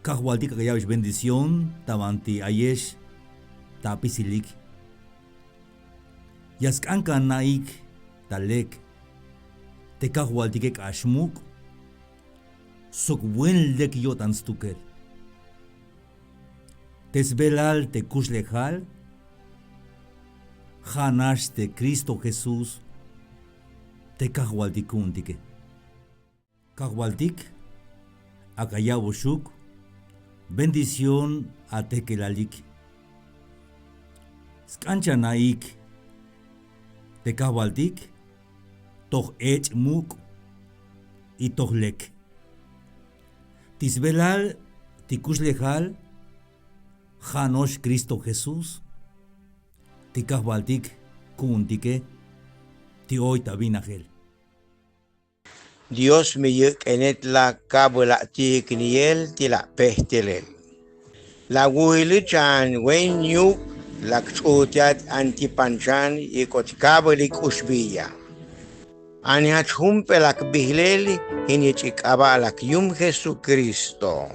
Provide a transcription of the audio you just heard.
Kahwaltik agayawish bendición, tabanti ayesh, tapisilik. Yaskanka naik, talek, te kahwaltikek ashmuk, sok buen lek yotan stuker. Tesbelal te kuslejal, Hanash te Cristo Jesús, te kahwaltikuntike. Kahwaltik, akayaboshuk, bendición a tekelalik. Skancha naik, te kahwaltik, toch ech muk, y toch lek. Tisbelal, tikuslejal, Hanosh Cristo Jesús, tikahbaltik kuntike, ti hoy tabinagel. Dios me enet la kabula ti kniel ti la pestelel. La wuilichan wen yuk la kchotiat antipanchan ikot kabulik usbiya. Aniat humpe la kbihleli hinichik aba la yum Jesucristo.